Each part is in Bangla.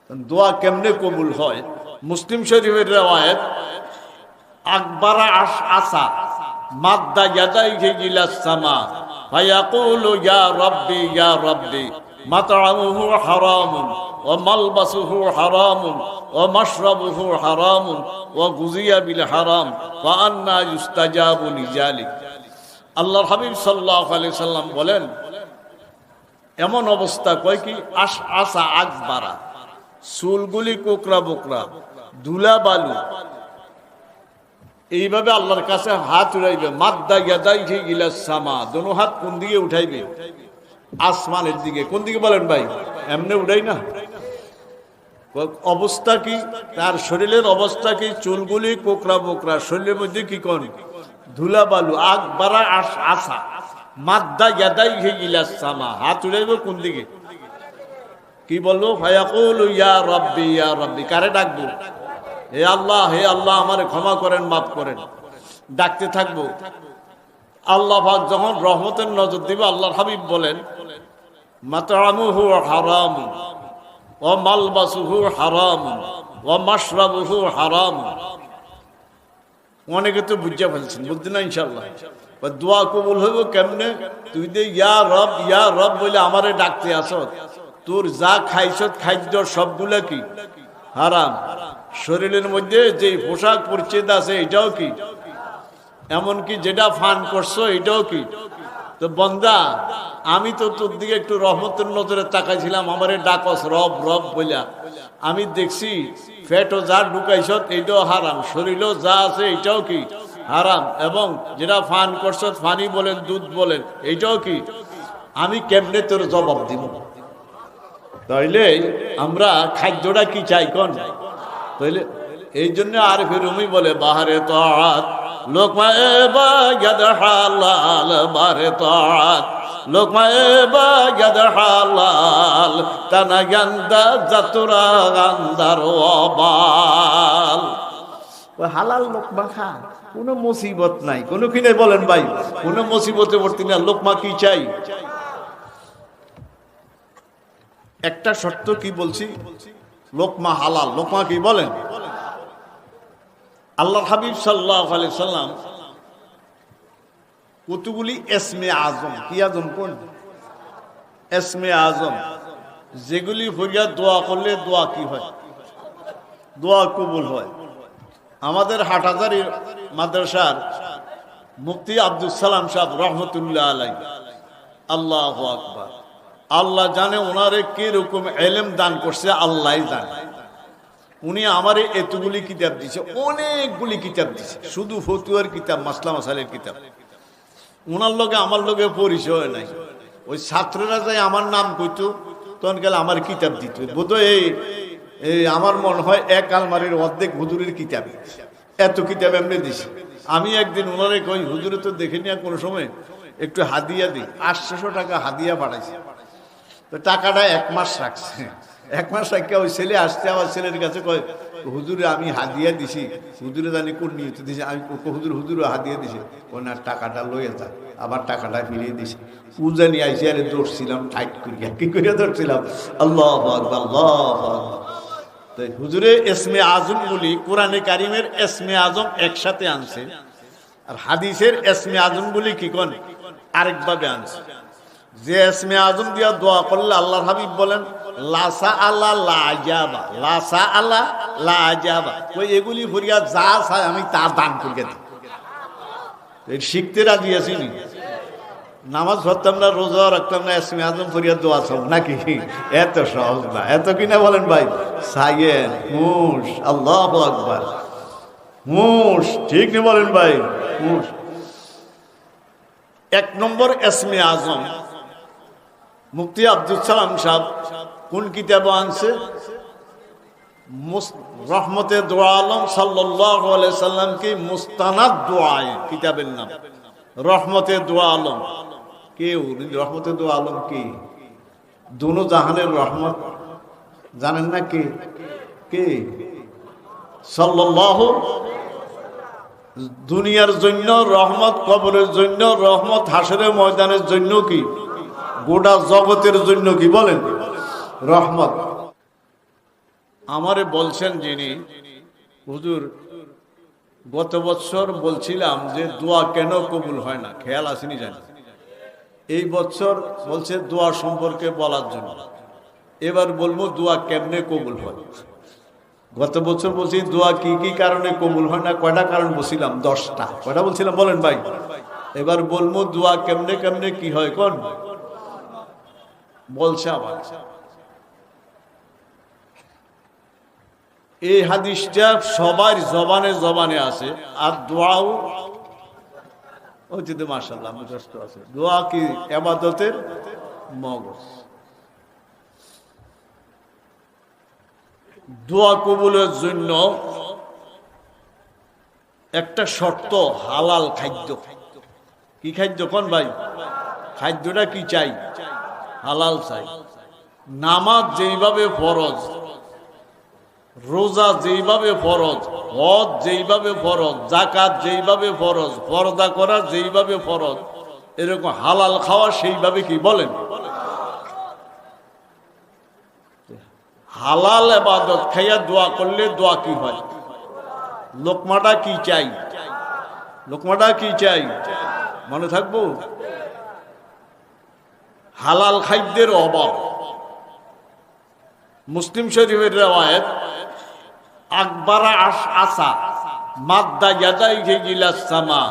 দোয়া কেমনে কবুল হয়? মুসলিম শরীফের রিওয়ায়াত, আকবার আসা মাদ্দা ইয়াদাইহি ইলাস সামা ফায়াকুলু ইয়া রাব্বি ইয়া রাব্বি মাতআমুহু হারামুন ওয়া মালবাসুহু হারামুন ওয়া মাশরাবুহু হারামুন ওয়া গুযিয়া বিল হারাম ফা আন্না ইউস্তাজাবু লিযালিক। আল্লাহর হাবিব সাল্লাল্লাহু আলাইহি সাল্লাম বলেন, এমন অবস্থা কয় কি আসা আকবারা, চুলগুলি কোকড়া বোকরা, ধুলা বালু, এইভাবে আল্লাহর কাছে হাত উঠাইবে। মাদ্দা ইয়াদাইহি ইলাস সামা, দোনো হাত কোন দিকে উঠাইবে? আসমানের দিকে। কোন দিকে বলেন ভাই? এমনি উঠাই না। অবস্থা কি তার শরীরের অবস্থা কি? চুলগুলি কোকড়া বোকরা, শরীরের মধ্যে কি কোন ধুলা বালু। আকবারা আসা মাদ্দা ইয়াদাইহি ইলাস সামা, হাত উঠাইবে কোন দিকে? কি বলবো? ফায়াকুলু ইয়া রাব্বি ইয়া রাব্বি। কারে ডাকবো? হে আল্লাহ, হে আল্লাহ, আমারে ক্ষমা করেন, মাফ করেন। ডাকতে থাকবো। আল্লাহ পাক যখন রহমতের নজর দিবে, আল্লাহর হাবিব বলেন, মাতআমুহু হারামুন ওয়া মালবাসুহু হারামুন ওয়া মাশরাবুহু হারামুন। অনেকে তো বুঝা ফেলছেন, বুঝতে না ইনশাআল্লাহ। দোয়া কবুল হইব কেমনে? তুই যে ইয়া রব বলে আমারে ডাকতে আসো, তোর যা খাইছত খাদ্য সবগুলা কি হারাম। শরীরের মধ্যে যে পোশাক পরিচ্ছেদ আছে এটাও কি, এমনকি যেটা ফান করছো এটাও কি। তো বন্দা, আমি তো তোর দিকে একটু রহমতের নজরে তাকাইছিলাম, আমারে ডাকস রব রব বইলা। আমি দেখছি ফেটও যা ঢুকাইছত এইটাও হারাম, শরীরেও যা আছে এটাও কি হারাম, এবং যেটা ফান করছত, ফানি বলেন দুধ বলেন, এইটাও কি। আমি কেমনে তোর জবাব দিব? তাইলে আমরা খাদ্যটা কি চাই কোন? তাইলে এই জন্য আর ফিরুমি বলে, বাহারে তাআত লোকমা এবা ইয়াদ হালাল, বাহারে তাআত লোকমা এবা ইয়াদ হালাল, তানা গান্দা জাতুরা গান্দার ওয়াবাল। ওই হালাল লোকমা খা, কোনো মুসিবত নাই, কোনো কি নাই বলেন ভাই? কোনো মুসিবতে পড়তি না। লোকমা কি চাই? একটা শর্ত কি বলছি? লোকমা হালাল। লোকমা কি বলেন? আল্লাহ হাবিব সাল্লাল্লাহু আলাইহি সাল্লাম কতগুলি এসমে আজম, কি আজম কোন? এসমে আজম, যেগুলি হইয়া দোয়া করলে দোয়া কি হয়? দোয়া কবুল হয়। আমাদের হাটহাজারী মাদ্রাসার মুফতি আব্দুল সালাম সাহেব রহমতুল্লাহ আলাইহি, আল্লাহু আকবার, আল্লাহ জানে ওনারে কি রকম এলেম দান করছে, আল্লাহ জানে। উনি আমারে এতগুলি কিতাব দিছে, অনেকগুলি কিতাব দিছে, শুধু ফতুয়ার কিতাব, মাসলা মাসালের কিতাব। ওনার লগে আমার লগে পরিচয় নাই। ওই ছাত্ররা যাই আমার নাম কইতো, তখন গেলে আমার কিতাব দিত। বোধহয় এই আমার মনে হয় এক আলমারির অর্ধেক হুজুরের কিতাব, এত কিতাব এমনি দিছে। আমি একদিন ওনারে কই, হুজুরে তো দেখে নিয়ে কোনো সময় একটু হাদিয়া দিই। 800 টাকা হাদিয়া পাঠাইছে। তো টাকাটা 1 মাস রাখছে। 1 মাস রাখে ওই ছেলে আসছে, আমার ছেলের কাছে কয়, হুজুরে আমি হাদিয়া দিছি, হুজুরে জানি কোন নিয়ত দিছে। আমি হুজুরে হাদিয়া দিছি। ওনার টাকাটা লইয়া যায়, আবার টাকাটা ফিরিয়ে দিছে। পূজা নিয়ে আইসি, আরে দৌড়ছিলাম টাইট করিয়া, কি করিয়া দৌড়ছিলাম। আল্লাহু আকবার, আল্লাহু আকবার। তো হুজুরে এসমে আজম বলি, কোরআনে কারিমের এসমে আজম একসাথে আনছে, আর হাদিসের এসমে আজম বলি কি কোন আরেকভাবে আনছে। যে এসমে আজম দিয়া দোয়া করলে আল্লাহর হাবিব বলেন, লাসা আল্লাহ লাজাবা, লাসা আল্লাহ লাজাবা। ওই এগুলি ভরিয়া যা চাই আমি তা দান করিয়া দিই। শিখতে রাজি আছি নি? নামাজ পড়তাম না, রোজা রাখতাম না, এসমে আজম ভরিয়া দোয়া চাও নাকি? এত সহজ না, এত কিনা বলেন ভাই? সাইয়েন মুশ, আল্লাহু আকবার, মুশ, ঠিক নি বলেন ভাই? মুশ। 1 নম্বর এসমে আজম মুফতি আব্দুল সালাম সাহেব কোন কিতাব আনছে? রহমতে দোয়া আলম সাল্লাল্লাহু আলাইহি সাল্লাম কি মুস্তানাদ দোয়া, কিতাবের নাম রহমতে দোয়া আলম। কে রহমতে দোয়া আলম? কি দুনো জাহানের রহমত, জানেন না? কে কে? সাল্লাল্লাহু, দুনিয়ার জন্য রহমত, কবরের জন্য রহমত, হাসরের ময়দানের জন্য কি, গোটা জগতের জন্য কি বলেন রহমত। আমারে বলছেন যিনি, হুজুর গত বছর বলছিলাম যে দোয়া কেন কবুল হয় না, খেয়াল আসেনি জানি। এই বছর বলছে দোয়া সম্পর্কে বলার জন্য। এবার বলবো দোয়া কেমনে কবুল হয়। গত বছর বলছি দোয়া কি কি কারণে কবুল হয় না, কয়টা কারণ বলছিলাম? 10টা। কয়টা বলছিলাম বলেন ভাই? এবার বলবো দোয়া কেমনে কেমনে কি হয় কোন বলছে। আবার এই হাদিসটা সবার জবানে জবানে আছে, আর দোয়াও ওই মাশাআল্লাহ মুখস্থ আছে। দোয়া কি ইবাদতের মগজ। দোয়া কবুলের জন্য একটা শর্ত, হালাল খাদ্য। কি খাদ্য কোন ভাই? খাদ্যটা কি চাই? হালাল চাই। নামাজ যেইভাবে ফরজ, রোজা যেইভাবে ফরজ, হজ যেইভাবে ফরজ, যাকাত যেইভাবে ফরজ, পর্দা করা যেইভাবে ফরজ, এরকম হালাল খাওয়া সেইভাবে কি বলেন? হালাল ইবাদত খাইয়া দোয়া করলে দোয়া কি হয়? লোকমাটা কি চাই? লোকমাটা কি চাই মনে থাকবো? হালাল খাদ্যের অভাব। মুসলিম শরীফের রিওয়ায়াত, আকবারা আসা মাদ্দা ইয়াদাইহি ইলাস সামা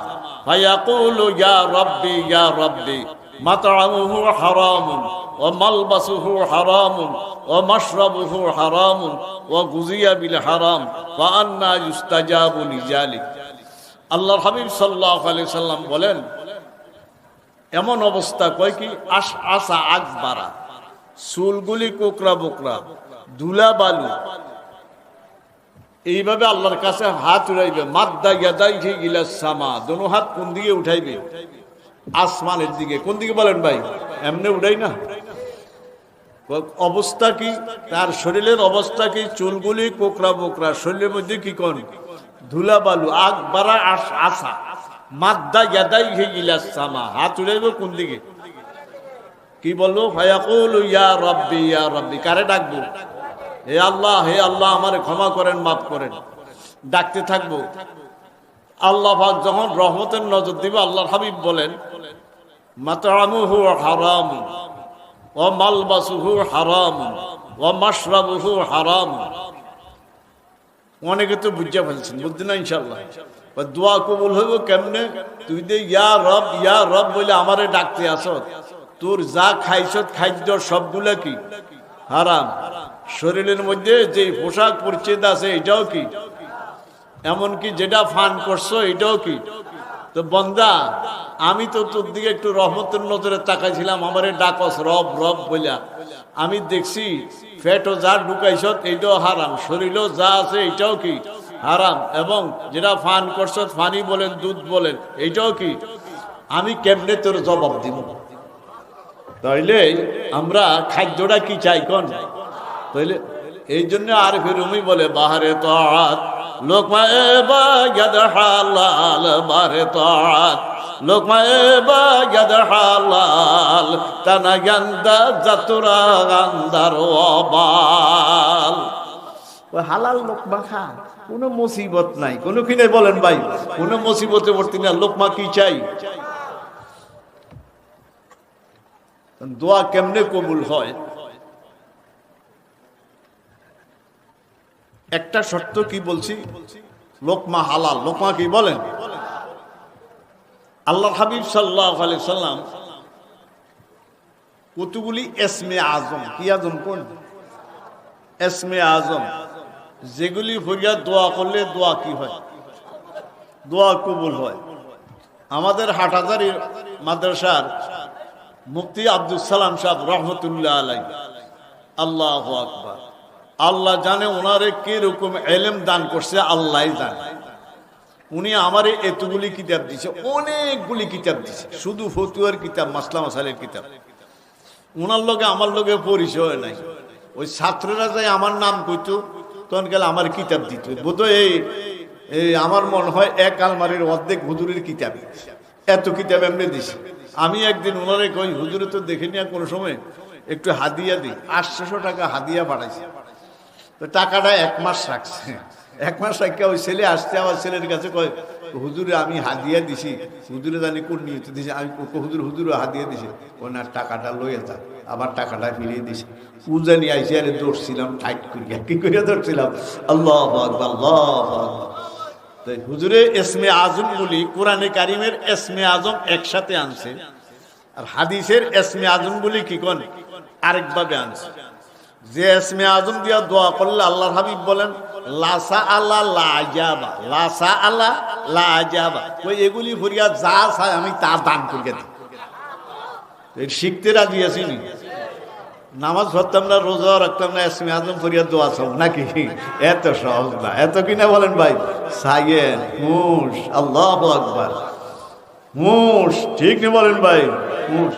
ফায়াকুলু ইয়া রাব্বি ইয়া রাব্বি মাতআমুহু হারামুন ওয়া মালবাসুহু হারামুন ওয়া মাশরাবুহু হারামুন ওয়া গুযিয়া বিল হারাম ওয়া আন্না ইউস্তাজাবু লিযালিক। আল্লাহর হাবিব সাল্লাল্লাহু আলাইহি সাল্লাম বলেন, এমন অবস্থা কয় কি আসা আকবারা, চুলগুলি কোকড়া বোকরা, ধুলা বালু, এইভাবে আল্লাহর কাছে হাত উঠাইবে। মাদ্দা ইয়াদাইহি ইলাস সামা, দোনো হাত কোন দিকে উঠাইবে? আসমানের দিকে। কোন দিকে বলেন ভাই? এমনি উঠাই না। অবস্থা কি তার শরীরের অবস্থা কি? চুলগুলি কোকড়া বোকরা, শরীরের মধ্যে কি কোন ধুলা বালু। আকবারা আসা মাদ্দা ইয়াদাইহি ইলাস সামা, হাত উঠাইবে কোন দিকে? কি বলবো? ফায়াকুলু ইয়া রাব্বি ইয়া রাব্বি। কারে ডাকবো? হে আল্লাহ, হে আল্লাহ আমারে ক্ষমা করেন, মাফ করেন। ডাকতে থাকবো। আল্লাহ পাক যখন রহমতের নজর দিবে, আল্লাহর হাবিব বলেন, মাতআমুহু হারামুন ওয়া মালবাসুহু হারামুন ওয়া মাশরাবুহু হারামুন। অনেকে তো বুঝে ফেলছেন, বুঝতে না ইনশাআল্লাহ। দোয়া কবুল হইব কেমনে? তুই দে ইয়া রব বলে আমারে ডাকতে আসত, তোর যা খাইছত খাদ্য সবগুলা কি হারাম। শরীরের মধ্যে যে পোশাক পরিচ্ছেদ আছে এটাও কি, এমনকি যেটা ফান করছো এটাও কি। তো বন্দা, আমি তো তোর দিকে একটু রহমতের নজরে তাকাইছিলাম, আমারে ডাকস রব রব বইলা। আমি দেখছি ফ্যাটও যা ঢুকাইছত এইটাও হারাম, শরীরও যা আছে এটাও কি হারাম, এবং যেটা ফান করছ, ফানি বলেন দুধ বলেন, এইটাও কি। আমি কেমনে তোর জবাব দিব? তাইলে আমরা খাদ্যটা কি চাই কোন? তাইলে এই জন্য আরফি রুমি বলে, বাহারে তাআত লোকমা এবাদ হালাল, বাহারে তাআত লোকমা এবাদ হালাল, তানা গান্দা জাতুরা গান্দার ওয়াবাল। হালাল লোকমা খা, কোনো মুসিবত নাই, কোনো কিনে বলেন ভাই, কোনো মুসিবতে পড়তি না। লোকমা কি চাই? দোয়া কেমনে কবুল হয়? একটা শর্ত কি বলছি, লোকমা হালাল। লোকমা কি বলেন? আল্লাহর হাবিব সাল্লাল্লাহু আলাইহি সাল্লাম কতগুলি এসমে আজম, কি আজম কোন? এসমে আজম, যেগুলি হইয়া দোয়া করলে দোয়া কি হয়? দোয়া কবুল হয়। আমাদের হাটহাজারী মাদ্রাসার মুফতি আব্দুল সালাম সাহেব রহমতুল্লাহ আলাইহি, আল্লাহু আকবার, আল্লাহ জানে ওনারে কি রকম ইলম দান করছে, আল্লাহ জানে। উনি আমারে এতগুলি কিতাব দিছে, অনেকগুলি কিতাব দিছে, শুধু ফতুয়ার কিতাব, মাসলা মাসালের কিতাব। ওনার লগে আমার লগে পরিচয় নাই। ওই ছাত্ররা যাই আমার নাম কইতো, তখন গেলে আমার কিতাব দিত। বোধহয় এই আমার মনে হয় এক আলমারির অর্ধেক হুজুরের কিতাব, এত কিতাব এমনি দিছে। আমি একদিন ওনারে কই, হুজুরে তো দেখে নিয়ে কোনো সময় একটু হাদিয়া দিই। 800 টাকা হাদিয়া পাঠাইছে। তো টাকাটা 1 মাস রাখছে, 1 মাস রাখে ওই ছেলে আসছে, আমার ছেলের কাছে কয় হুজুরে আমি হাদিয়া দিছি, হুজুরে জানি কোন নিয়তে দিছি, আমি হুজুরে হাদিয়া দিছি, ওনার টাকাটা লইয়া যা, আবার টাকাটা ফিরিয়ে দিছি। উজানি আইসি আরে দৌড়ছিলাম টাইট করিয়া, কি করিয়া দৌড়ছিলাম, আল্লাহু আকবার আল্লাহু আকবার। তাই হুজুরে ইসমে আজম বলি কোরআনে কারিমের ইসমে আজম একসাথে আনছে, আর হাদিসের ইসমে আজম বলি কি কোন আরেকভাবে আনছে। যে ইসমে আজম দিয়া দোয়া করলে আল্লাহর হাবিব বলেন লাসা আল্লাহ লা আজাবা, লাসা আল্লাহ লা আজাবা, ওই এগুলি ফরিয়া যা চায় আমি তা দান করিয়া দিই। শিখতে রাজি আছি নি? নামাজ পড়তাম না, রোজা রাখতাম না, ইসমে আজম ফরিয়া দোয়া সব নাকি? এত সহজ না, এত কিনা বলেন ভাই? সাইয়েন মুশ, আল্লাহু আকবার, মুশ, ঠিক নেই বলেন ভাই? মুশ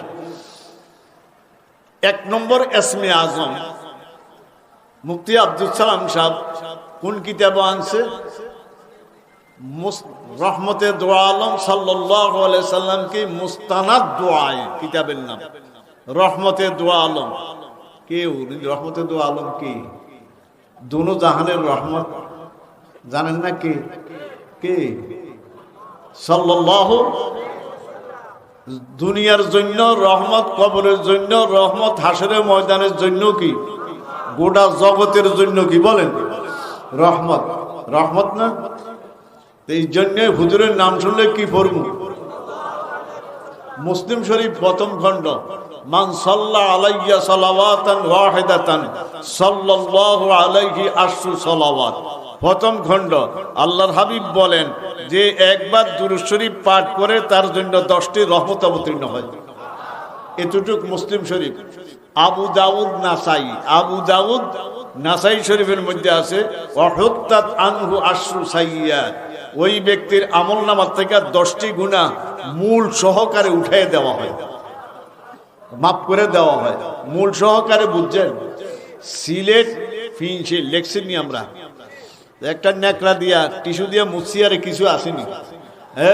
1 নম্বর ইসমে আজম মুফতি আব্দুল সালাম সাহেব কোন কিতাবে আনছে? রহমতে দো আলম সাল্লাল্লাহু আলাইহি সাল্লামকে মুস্তানাদ দোয়ায়ে, কিতাবের নাম রহমতে দো আলম। কে রহমতে দো আলম? কি দুনো জাহানের রহমত, জানেন না? কে কে? সাল্লাল্লাহু, দুনিয়ার জন্য রহমত, কবরের জন্য রহমত, হাসরের ময়দানের জন্য কি, গোটা জগতের জন্য কি বলেন রহমত? রহমত না? এই জন্য হুজুরের নাম শুনলে কি পড়ব? মুসলিম শরীফ প্রথম খণ্ড, মান সাল্লা আলাইয়া সালাওয়াতান ওয়াহিদাতান সাল্লাল্লাহু আলাইহি আশরু সালাওয়াত, প্রথম খণ্ড। আল্লাহর হাবিব বলেন যে একবার দুরূদ শরীফ পাঠ করে তার জন্য 10টি রহমত অবতীর্ণ হয়। এতটুক মুসলিম শরীফ। আবু দাউদ নাসাই, আবু দাউদ নাসাই শরীফের মধ্যে আছে ওয়াহুত্তাত আনহু আশরু সাইয়্যাত, ওই ব্যক্তির আমলনামা থেকে 10টি গুনাহ মূল সহকারে উঠিয়ে দেওয়া হয়, মাফ করে দেওয়া হয়। মূল সহকারে বুঝছেন? সিলেট ফিনশিল লেখছেন নি আমরা, একটা নেকড়া দিয়া টিস্যু দিয়া মুছিয়ারে কিছু আসেনি।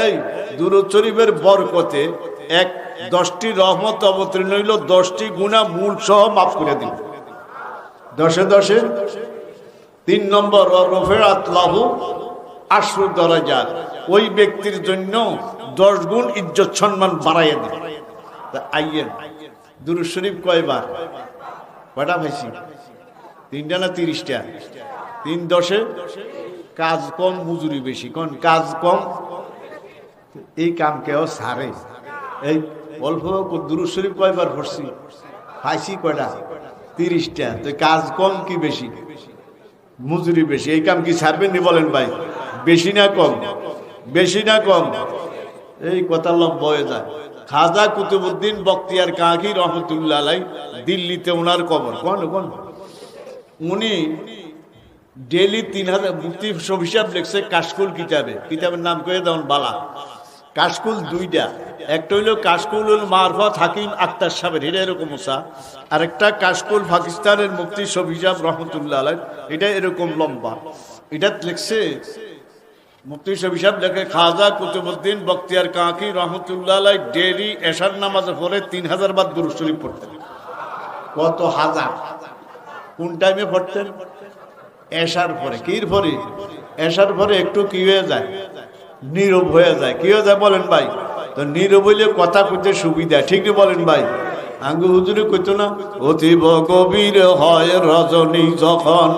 এই দুরূদ শরীফের বরকতে 10টি রহমত অবতীর্ণ হইল, 10টি গুনাহ মূল সহ মাফ করে দিল 10-এ 10-এ। 3 নম্বর রফিআত লাহু আশরু দারাজাত, ওই ব্যক্তির জন্য 10 গুণ ইজ্জত সম্মান বাড়াইয়া দিল। আইয়েন দুরূদ শরীফ কয়বার? কয়টা ভাইছি? 3টা না 30টা? 3 10-এ কাজ কম মজুরি বেশি, কোন কাজ কম? এই কাম কেউ সারে? এই অল্প দুরূদ শরীফ কয়বার পড়ছি? পাইছি কয়টা? 30টা। তো কাজ কম কি বেশি? মজুরি বেশি। এই কাম কি ছাড়বেন নি বলেন ভাই? বেশি না কম? বেশি না কম? এই কথা লম্বা হয়ে যায়। খাজা কুতুবউদ্দিন বখতিয়ার কাকি রহমতুল্লাহ আলাইহি, দিল্লিতে ওনার কবর। কোন উনি ডেলি 3000 মুফতি হিসাব লিখছে কাশকুল কিতাবে, কিতাবের নাম করে দেন বালা। কাশকুল 2টা, একটা হইল কাশকুল মারফত হাকিম আক্তার সাহেবের, এটা এরকম মোসা, আর একটা কাশকুল পাকিস্তানের মুফতি হিসাব রহমতুল্লাহ আলাইহি, এটা এরকম লম্বা। এটা লিখছে মুফতি হিসাব লেখে খাজা কুতুবউদ্দিন বখতিয়ার কাকি রহমতুল্লাহ আলাইহি ডেলি এশার নামাজে পড়ে 3000 বার দুরূদ শরীফ পড়তেন। কত হাজার? কোন টাইমে পড়তেন? এশার পরে। কির পরে? এশার পরে একটু কি হয়ে যায়? নীরব হয়ে যায়। কি হয়ে যায় বলেন ভাই? তো নীরব হইলে কথা কইতে সুবিধা, ঠিক বলেন ভাই? আঙ্গু হুজুরে কইতো না, অতীব গভীর হয় রজনী যখন,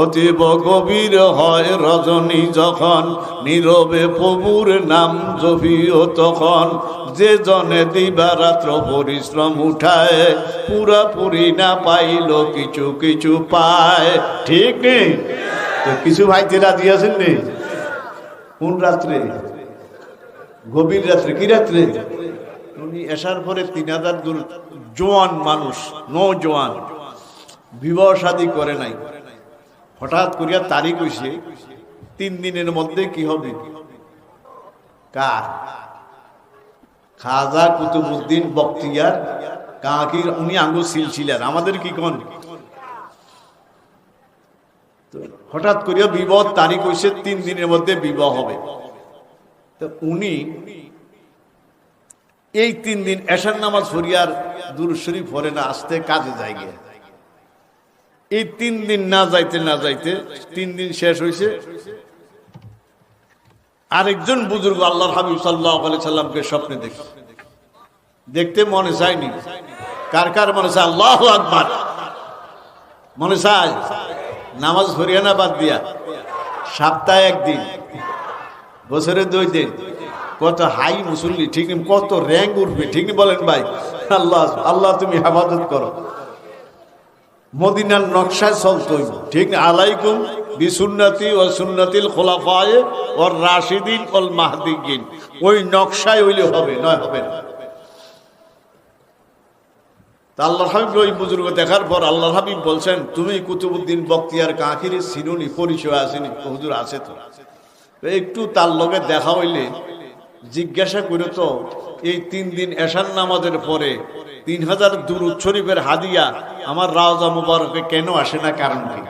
অতীব গভীর হয় রজনী যখন, নীরবে প্রভুর নাম জপিও তখন, যে জনে দিবারাত্র পরিশ্রম উঠায়, পুরাপুরি না পাইল কিছু কিছু পায়। ঠিক নেই? তো কিছু ভাইতে রাজি আছেন নেই? কোন রাত্রে? গভীর রাত্রে। কি রাত্রে? উনি এসার পরে 3000 দূর জোয়ান মানুষ, নৌজোয়ান, বিবাহ শাদী করে নাই, হঠাৎ করিয়া তারিখ হইছে 3 দিনের মধ্যে কি হবে? কার? খাজা কুতুবউদ্দিন বখতিয়ার কাকির। উনি আঙ্গুর সিলসিলার, আমাদের কি কোন? হঠাৎ করিয়া বিবাহ তারিখ হইছে, 3 দিনের মধ্যে বিবাহ হবে। তো উনি এই 3 দিন এশার নামাজ ফরিয়ার দুরূদ শরীফ পড়ে না, আসতে কাজে যায় গিয়ে। এই 3 দিন না যাইতে না যাইতে 3 দিন শেষ হয়েছে, আরেকজন বুজুর্গ আল্লাহর হাবিব সাল্লাল্লাহু আলাইহি সাল্লামকে স্বপ্নে দেখতে মনে চায়নি। কার কার মনে চায়? আল্লাহু আকবার মনে চায়। নামাজ পড়িয়া না বাদ দিয়া, সপ্তাহে 1 দিন, বছরে 2 দিন, কত হাই মুসল্লি, ঠিক নেই, কত র্যাঙ্ক উঠবে, ঠিক নেই বলেন ভাই? আল্লাহ আল্লাহ তুমি হেফাজত করো। মদিনার নকশায় চলতে হইব, ঠিক না? আলাইকুম বিসুন্নতি ও সুন্নতিল খুলাফায়ে ওয়ার রাশিদিন ওয়াল মাহদিয়িন, ওই নকশায় হইলে হবে, নয় হবে না। তা আল্লাহর হাবিব ওই বুজুর্গ দেখার পর আল্লাহর হাবিব বলছেন, তুমি কুতুবউদ্দিন বখতিয়ার কাকিরি চিনুনি? পরিচয় আসেনি? হুজুর আছে তো। একটু তার লগে দেখা হইলে জিজ্ঞাসা করে তো, এই 3 দিন এশার নামাজের পরে 3000 দুরূদ শরীফের হাদিয়া আমার রাওজা মুবারকে কেন আসে না? কারণ কি?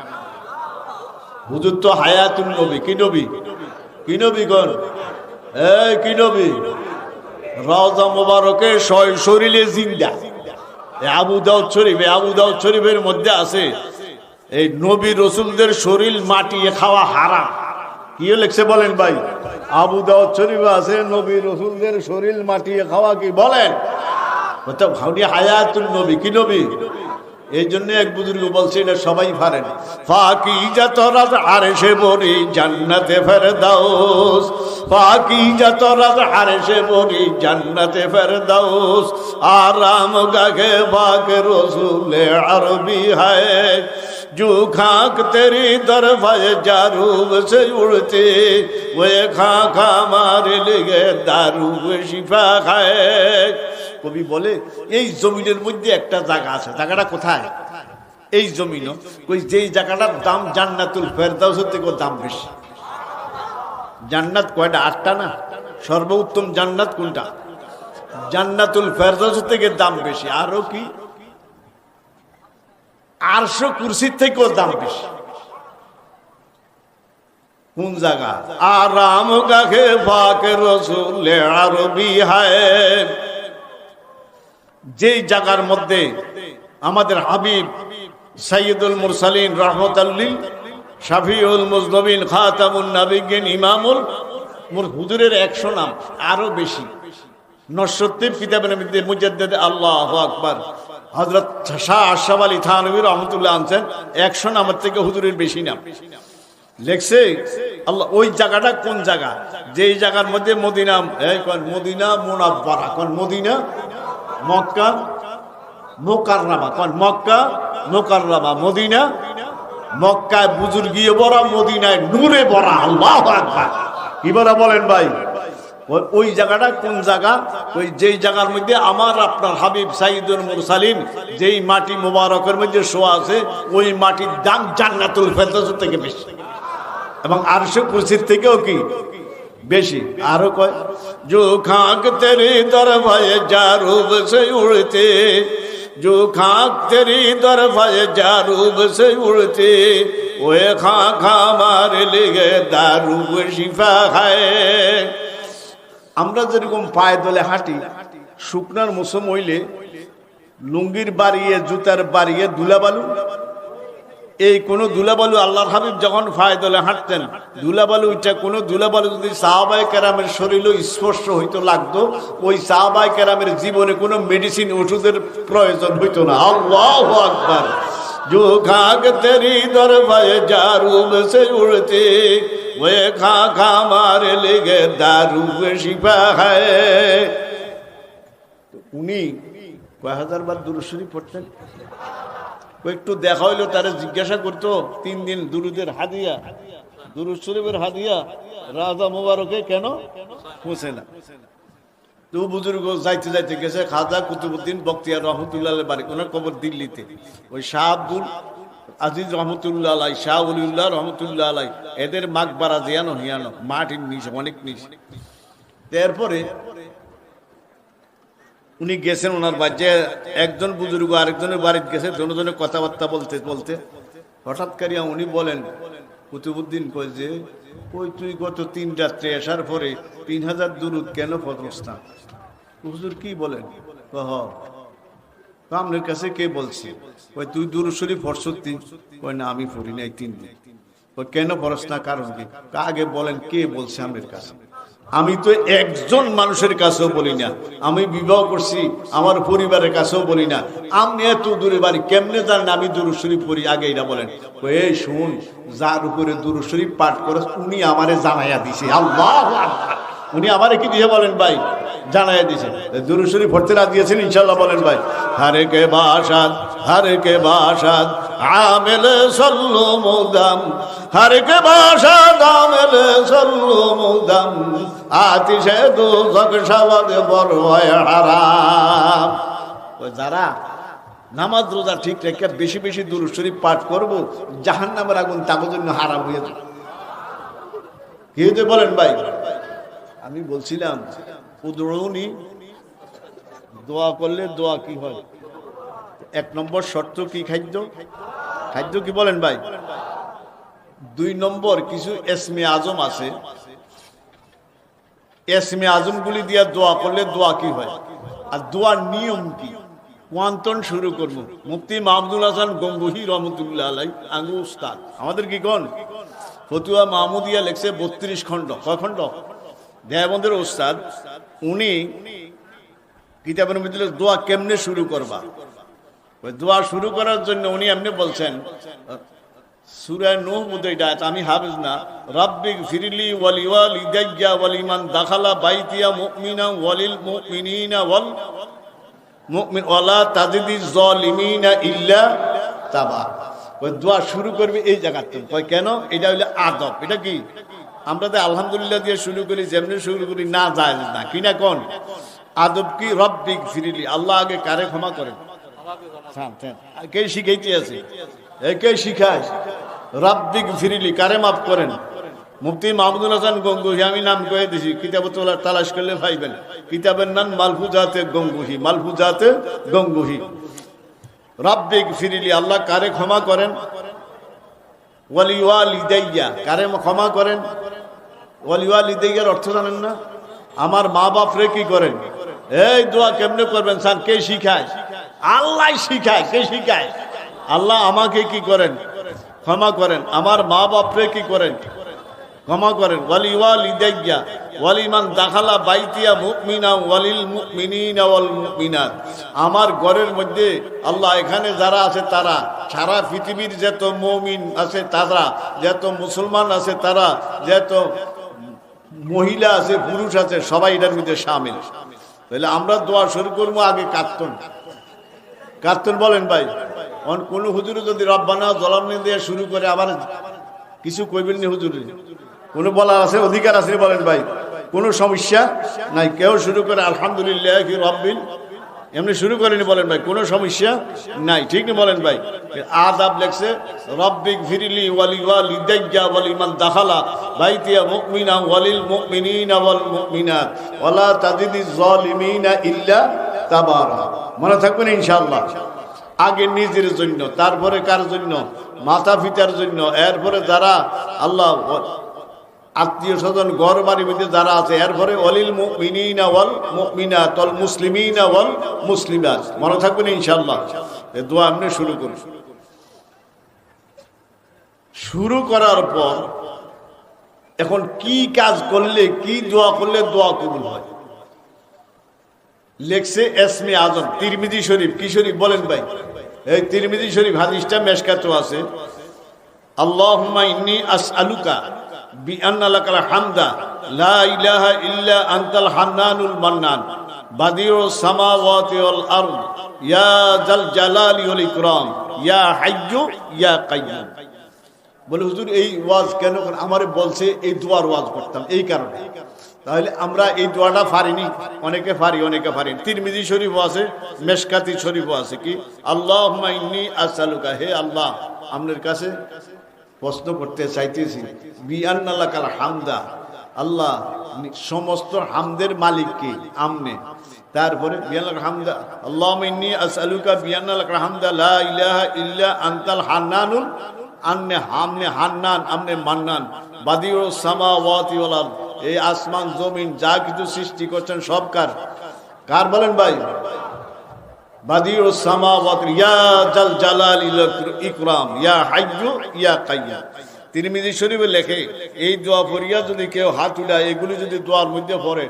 হুজুর তো হায়াতুন নবী। কি নবী? কি নবী গণ? এই কি নবী? রাওজা মুবারকে শরীরে জিন্দা। আবু দাউদ শরীফের মধ্যে আছে, এই নবী রসুলদের শরীর মাটিয়ে খাওয়া হারাম। কি লিখছে বলেন ভাই? আবু দাউদ শরীফে আছে নবী রসুলদের শরীর মাটিয়ে খাওয়া কি বলেন? হায়াতুল নবী। কি নবী? এই জন্য এক বুজুর্গ বলছে, এটা সবাই পারেন, ফাকিজাত রাজ আরশে বরি জান্নাতে ফেরদাউস, ফাকিজাত রাজ আরশে বরি জান্নাতে ফেরদাউস, আরাম গাহে পাক রসুলে আরবি হায়, जो खाक तेरी दरवाज़े जारूब से उड़ते, वे खाक हमारे लिए दारूब शिफा खाए। কবি বলে, এই জমিনের মধ্যে একটা জায়গা আছে। জায়গাটা কোথায়? এই জমিন, ওই যেই জায়গাটার দাম জান্নাতুল ফেরদাউসের থেকেও দাম বেশি। জান্নাত কয়টা? 8টা না? সর্বোত্তম জান্নাত কোনটা? জান্নাতুল ফেরদাউসের থেকে দাম বেশি। আরো কি? আরশ কুরসির থেকেও দাম বেশি। কোন জায়গা? আরাম গাহে পাক রসুল আরবি হায়, যেই জায়গার মধ্যে আমাদের হাবিব সাইয়্যিদুল মুরসালিন রাহমাতুল লিল শাফিউল মুজনবিন খাতামুন নবিয়্যিন ইমামুল হুজুরের 100 নাম, আরো বেশি। নশরুদ্দিন কিতাবের মধ্যে মুজাদ্দিদ আল্লাহু আকবার হযরত শাহ আশরাফ আলী থানভী রাহমাতুল্লাহ আনছেন, 100 নামের থেকে হুজুরের বেশি নাম লেখছে। আল্লাহ, ওই জায়গাটা কোন জায়গা? যেই জায়গার মধ্যে মদিনা, মদিনা মুনাওয়ারা, কোন মদিনা, মক্কা মুকাররমা, কোন মক্কা মুকাররমা, মদিনা, মক্কায় বুজুর্গিয়ে ভরা, মদিনায় নূরে ভরা। আল্লাহু আকবার। কি বলা বলেন ভাই? ওই জায়গাটা কোন জায়গা? ওই যেই জায়গার মধ্যে আমার আপনার হাবিব সাইয়্যিদুল মুরসালিন যেই মাটি মুবারকের মধ্যে শোয়া আছে, ওই মাটির দাম জান্নাতুল ফেরদাউস থেকে বেশি, এবং আরশ কুরসির থেকেও কি বেশি। আরো কয়, जो खाक तेरी दरवाज़े जारूब से उड़ते, जो खाक तेरी दरवाज़े जारूब से उड़ते, वो खाक हमारे लिए दारूब शिफा है। আমরা যেরকম পায়ে দলে হাঁটি, শুকনার মৌসুম হইলে লুঙ্গির বাড়িয়ে, জুতার বাড়িয়ে ধুলাবালু, এই কোন ধুলাবালু আল্লাহর হাবিব যখন পায়ে দলে হাঁটতেন, ধুলাবালু ওইটা কোন ধুলাবালু যদি সাহাবায়ে কেরামের শরীরে স্পর্শ হইতো, লাগতো, ওই সাহাবায়ে কেরামের জীবনে কোনো মেডিসিন ওষুধের প্রয়োজন হইতো না। আল্লাহু আকবার। जो खाक तेरी दरवाज़े जारूब से उड़ते, वे खाक हमारे लिए दारूब शिफा है। উনি কয় হাজার বার দুরূদ শরীফ পড়তেন। একটু দেখা হইলো, তারা জিজ্ঞাসা করতো, 3 দিন দুরুদের হাদিয়া, দুরূদ শরীফের হাদিয়া রাজা মুবারকে কেন পৌঁছে না? তো বুজুর্গ যাইতে যাইতে গেছে খাজা কুতুবউদ্দিন বখতিয়ার রহমতুল্লাহ বাড়ি, ওনার কবর দিল্লিতে। ওই শাহ আব্দুল আজিজ রহমতুল্লাহ আলাই, শাহ ওলিউল্লাহ রহমতুল্লাহ আলাই, এদের মাকবারা জিয়ানো হিয়ানো, মাটির নিচে, অনেক নিচে। এরপরে উনি গেছেন ওনার বাড়িতে, একজন বুজুর্গ আরেকজনের বাড়িতে গেছে, দুজনে কথাবার্তা বলতে বলতে হঠাৎ করিয়া উনি বলেন, কুতুবউদ্দিন কয় যে, ওই তুই গত 3 রাত্রে আসার পরে 3000 দুরুদ কেন পড়ছ না? হুজুর কি বলেন? তো আপনার কাছে কে বলছে? ওই তুই দুরূদ শরীফ পড়ছতি? ওই না আমি পড়ি নাই 3 দিন। ওই কেন পড়স না, কারণ কি? আগে বলেন কে বলছে আপনার কাছে? আমি তো একজন মানুষের কাছেও বলি না, আমি বিবাহ করছি আমার পরিবারের কাছেও বলি না। আপনি এত দূরে বাড়ি কেমনে জানেন আমি দুরূদ শরীফ পড়ি? আগে এটা বলেন। এই শুন, যার উপরে দুরূদ শরীফ পাঠ করে উনি আমারে জানাইয়া দিছে। আল্লাহু আকবার। উনি আমারে কি দিয়ে বলেন ভাই? জানাইয়া দিয়েছেন। দুরূদ শরীফ পড়তে রাজি আছেন ইনশাআল্লাহ? বলেন ভাই। হারে কে বাসাদ, হারে কে বাসাদ আমেলে সল্লু মুদাম, হারে কে বাসাদ আমেলে সল্লু মুদাম, আতিশে দুজক সাওয়াদে বড় হয় হারাম। ওই যারা নামাজ রোজা ঠিক রেখে বেশি বেশি দুরূদ শরীফ পাঠ করব, জাহান্নামের আগুন তাদের জন্য হারাম হয়ে যাবে। কি হতে বলেন ভাই? আমি বলছিলাম উদরুনি, দোয়া করলে দোয়া কি হয়? 1 নম্বর শর্ত কি? খাদ্য। খাদ্য কি বলেন ভাই? 2 নম্বর কিছু ইসমে আজম আছে, ইসমে আজমগুলি দিয়া দোয়া করলে দোয়া কি হয়, আর দোয়ার নিয়ম কি? ওয়ান্তন শুরু করবো। মুফতি মাহমুদুল হাসান গঙ্গুহি রহমতুল্লাহ আলাই আঙ্গু উস্তাদ আমাদের কি কোন ফতুয়া মাহমুদিয়া লেখছে 32 খণ্ড। কয় খণ্ড? দেয়াবন্দের উস্তাদ। উনি কিতাবের মধ্যে দোয়া কেমনে শুরু করবা, ওই দোয়া শুরু করার জন্য উনি এমনি বলছেন, সূরা নূহ মধ্যে এটা আছে, আমি হাফেজ না। রাব্বিক ফিরলি ওয়ালিওয়ালিদাইয়া ওয়ালিমান দাখালা বাইতিয়া মুমিনা ওয়ালিল মুমিনিনা ওয়াল মুমিন ওয়ালা তাজিদিজ জালিমিনা ইল্লা তাবার। ওই দোয়া শুরু করবে এই জায়গাতে। কয় কেন? এটা হইলে আদব। এটা কি? আমরা তো আলহামদুলিল্লাহ দিয়ে শুরু করি, যেমনি শুরু করি না যায় না, কি না কোন? আদব কি? রব্বিক ফিরলি, আল্লাহ আগে কারে ক্ষমা করেন? কে শিখাইতে আছে? কে শিখায়? রব্বিক ফিরলি, কারে মাফ করেন? মুফতি মাহমুদুল হাসান গঙ্গুহি, আমি নাম কয়ে দিছি, কিতাবে তোলা তালাশ করলে পাইবেন। কিতাবের নাম মালফুজাতে গঙ্গুহি, মালফুজাতে গঙ্গুহি। রব্বিক ফিরলি, আল্লাহ কারে ক্ষমা করেন? ওয়ালিওয়ালিদাইয়া, কারে ক্ষমা করেন? ওয়ালিওয়ালিদাইয়ার অর্থ জানেন না? আমার মা বাপরে কি করেন? এই দোয়া কেমনে করবেন স্যার? কে শিখায়? আল্লাহ শিখায়। কে শিখায়? আল্লাহ আমাকে কি করেন? ক্ষমা করেন। আমার মা বাপরে কি করেন? ক্ষমা করেন। ওয়ালিওয়ালিদাইয়া ওয়ালিমান দাখালা বাইতিয়া মুমিনা ওয়ালিল মুমিনিনা ওয়াল মুমিনাত। আমার ঘরের মধ্যে আল্লাহ এখানে যারা আছে তারা, সারা পৃথিবীর যত মুমিন আছে তারা, যত মুসলমান আছে তারা, যত মহিলা আছে পুরুষ আছে সবাই এটার মধ্যে শামিল। তাহলে আমরা দোয়া শুরু করবো আগে কার্তন বলেন ভাই। কোন হুজুরে যদি রব্বানা জলামনি দিয়ে শুরু করে আবার কিছু কইবেন না হুজুরে? কোনো বলার আছে, অধিকার আছে? বলেন ভাই। কোনো সমস্যা নাই। কেউ শুরু করে আলহামদুলিল্লাহ কি রব্বিল এমনি শুরু করেনি, বলেন ভাই। কোনো সমস্যা নাই, ঠিক না? বলেন ভাই। আদাব লেখছে রব্বিক ফিরলি ওয়ালিওয়ালিদাইয়া ওয়ালিমান দাখালা বাইতিয়া মুমিনা ওয়ালিল মুমিনিনা ওয়াল মুমিনাত ওয়ালা তাজিদিজ জালিমিনা ইল্লা তাবারা। মনে থাকবেন ইনশাআল্লাহ। আগে নিজের জন্য, তারপরে কার জন্য? মাতা পিতার জন্য, এরপরে যারা আল্লাহ আত্মীয় স্বজন ঘর বাড়ির মধ্যে যারা আছে, এরপরে ওয়ালিল মুমিনিনা ওয়াল মুমিনাত ওয়াল মুসলিমিনা ওয়াল মুসলিমাত। মনে থাকবেন ইনশাআল্লাহ। এই দোয়া আপনি শুরু করুন। শুরু করার পর এখন কি কাজ করলে, কি দোয়া করলে দোয়া কবুল হয়? লেখছে ইসমে আজম তিরমিজি শরীফ। কি শরীফ বলেন ভাই? এই তিরমিজি শরীফ হাদিসটা মেশকাতো আছে। আল্লাহুম্মা ইন্নী আসআলুকা বিআন্না লাকাল হামদা লা ইলাহা ইল্লা আনতাল হান্নানুল মান্নান বাদিউস সামাওয়াতি ওয়াল আরদ ইয়া জাল জালালি ওয়াল ইকরাম ইয়া হাইয়্যু ইয়া কাইয়্যুম। বলে হুজুর এই ওয়াজ কেন? আমারে বলছে এই দোয়ার ওয়াজ করতাম এই কারণে। তাহলে আমরা এই দোয়াটা পারিনি, অনেকে পারি অনেকে পারি। তিরমিজি শরীফও আছে, মেশকাতি শরীফও আছে। কি? আল্লাহুম্মা ইন্নী আসআলুকা, হে আল্লাহ আপনার কাছে প্রশ্ন করতে চাইতেছি, বিআন্না লাকাল হামদা, আল্লাহ সমস্ত হামদের মালিক কি? আমনে। তারপরে বিআন্না লাকাল হামদা আল্লাহুম্মা ইন্নী আসআলুকা বিআন্না লাকাল হামদা লা ইলাহা ইল্লা আনতাল হান্নানুল, আমনে হান্নান, আমনে মান্নান, বাদিউস সামাওয়াতি ওয়াল আরদ, এই আসমান জমিন যা কিছু সৃষ্টি করছেন সব কার? বলেন ভাই? বাদিউস সামাওয়াতি ইয়া জাল জালালিল ইকরাম ইয়া হাইয়্যু ইয়া কাইয়্যুম। তিরমিজি শরীফে লেখে এই দোয়া পড়িয়া যদি কেউ হাত উঠায়, এগুলি যদি দোয়ার মধ্যে পড়ে,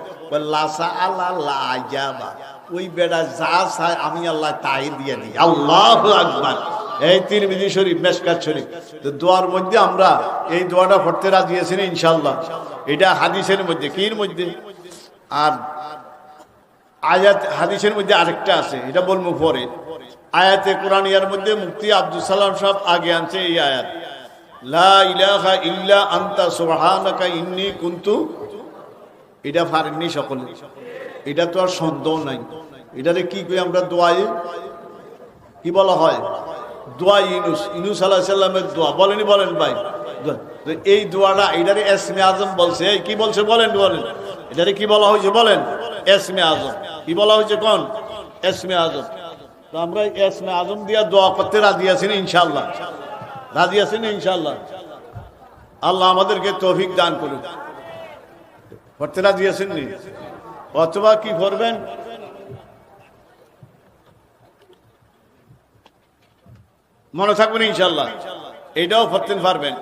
লাসা আল্লাহ লাজাবা, ওই বেড়া যা চায় আমি আল্লাহ তাই দিয়ে দিই। আল্লাহু আকবার। এই তিরমিজি শরীফ, মেশকাত শরীফ। তো দোয়ার মধ্যে আমরা এই দোয়াটা পড়তে রাজি আছি না ইনশাআল্লাহ? এটা হাদিসের মধ্যে, কির মধ্যে? আর আয়াত হাদিসের মধ্যে আরেকটা আছে, এটা বলবো পরে। আয়াতে কোরআনিয়ার মধ্যে মুফতি আব্দুল সালাম সাহেব আগে আনছে এই আয়াত, লা ইলাহা ইল্লা আনতা সুবহানাকা ইন্নী কুনতু। এটা পারেননি সকলে, এটা তো আর সন্দেহ নাই। এটারে কি কই আমরা? দোয়ায়ে কি বলা হয়? দোয়া ইউনুস, ইউনুস আলাইহিস সালামের দোয়া। বলেন ভাই, এই দোয়াটা এটারে ইসমে আজম বলছে। কি বলছে বলেন? এটারে কি বলা হয়েছে বলেন? ইসমে আজম। কি বলা হয়েছে কোন? ইসমে আজম। তো আমরা ইসমে আজম দিয়া দোয়া করতে রাজি আছি না ইনশাআল্লাহ? রাজি আছি না ইনশাআল্লাহ? আল্লাহ আমাদেরকে তৌফিক দান করুক। করতে রাজি আছেন নি? অথবা কি করবেন? মনে থাকবেন ইনশাআল্লাহ, এটাও পড়তে পারবেন।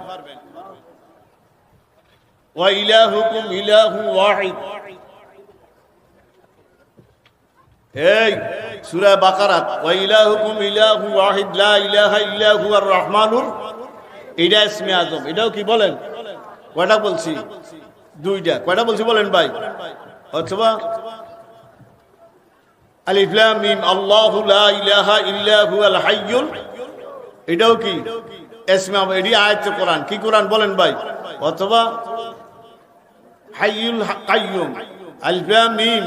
ওয়া ইলাহুকুম ইলাহু ওয়াহিদ। এই সূরা বাকারা, ওয়া ইলাহুকুম ইলাহু ওয়াহিদ লা ইলাহা ইল্লা হুয়ার রহমানুর। এটা ইসমে আজম। এটাও কি বলেন? কয়টা বলছি? দুইটা। কয়টা বলছি বলেন ভাই? অথবা আলিফ লাম মিম আল্লাহু লা ইলাহা ইল্লা হুয়াল হাইয়্যুল। এটাও কি ইসমে আজম? এটি আয়াতে কোরআন। কি কোরআন বলেন ভাই? অথবা হাইয়ুল কাইয়্যুম, আলিফ লাম মিম,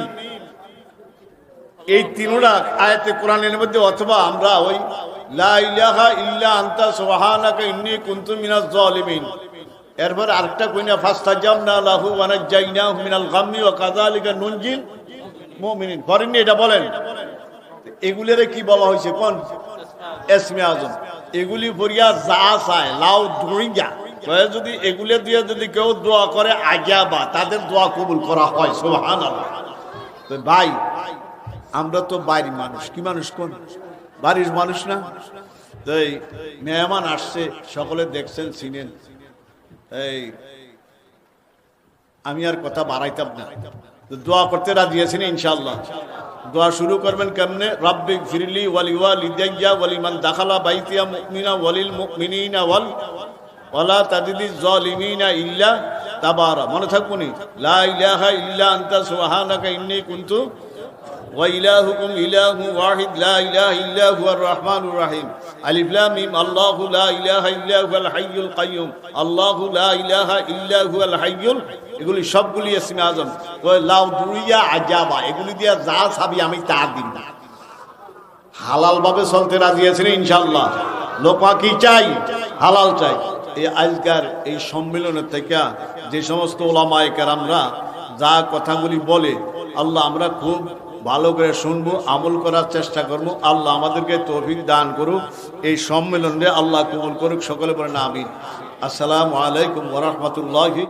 এই তিনটা আয়াতে কোরআনের মধ্যে। অথবা আমরা ওই লা ইলাহা ইল্লা আনতা সুবহানাকা ইন্নী কুনতু মিনাজ জালিমিন। এরপর আরেকটা কইনা ফাস্তাজাবনা লাহু ওয়া নাজাইনাহু মিনাল গাম্মি ওয়া কাযালিকা নুনজিল মুমিনিন। করেননি এটা বলেন? এগুলিরে কি বলা হয়েছে কোন? ইসমে আজম। এগুলি পড়িয়া যা চায় লাউ ধুইয়া, যদি এগুলি দিয়ে যদি কেউ দোয়া করে আজাবা, তাদের দোয়া কবুল করা হয়। সুবহানাল্লাহ। তো ভাই, আমরা তো বাড়ির মানুষ। কি মানুষ? কোন বাড়ির মানুষ না? তো এই মেহমান আসছে, সকলে দেখছেন, চিনেন। এই আমি আর কথা বাড়াইতাম না, তো দোয়া করতে রাজি আছেন ইনশাআল্লাহ? দোয়া শুরু করবেন কেমনে? রাব্বিক ফিরলি ওয়ালি ওয়ালিদাইয়া ওয়ালিমান দাখালা বাইতিয়া মুমিনা ওয়ালিল মুমিনিনা ওয়ালা তাজিদিজ জালিমিনা ইল্লা তাবারা। মনে থাকবনি? লা ইলাহা ইল্লা আনতা সুবহানাকা ইন্নী কুনতু ওয়া ইলাহুকুম ইলাহু ওয়াহিদ লা ইলাহা ইল্লা হুয়ার রহমানুর রহিম। আলিফ লাম মিম আল্লাহু লা ইলাহা ইল্লা হুয়াল হাইয়ুল কাইয়্যুম, আল্লাহু লা ইলাহা ইল্লা হুয়াল হাইয়ুল। এগুলি সবগুলি ইসমে আজম। লাউ দুইয়া আজাবা, এগুলি দিয়া যা চাবি আমি তা দিন। হালাল ভাবে চলতে রাজি আছেন ইনশাআল্লাহ? লোকা কি চাই? হালাল চাই। এই আজকের এই সম্মেলনের থেকে যে সমস্ত ওলামায়ে কেরামরা যা কথাগুলি বলে, আল্লাহ আমরা খুব ভালো করে শুনবো, আমল করার চেষ্টা করবো। আল্লাহ আমাদেরকে তৌফিক দান করুক। এই সম্মেলনে আল্লাহ কবুল করুক। সকলে বলেন আমিন। আসসালামু আলাইকুম ওয়া রাহমাতুল্লাহি।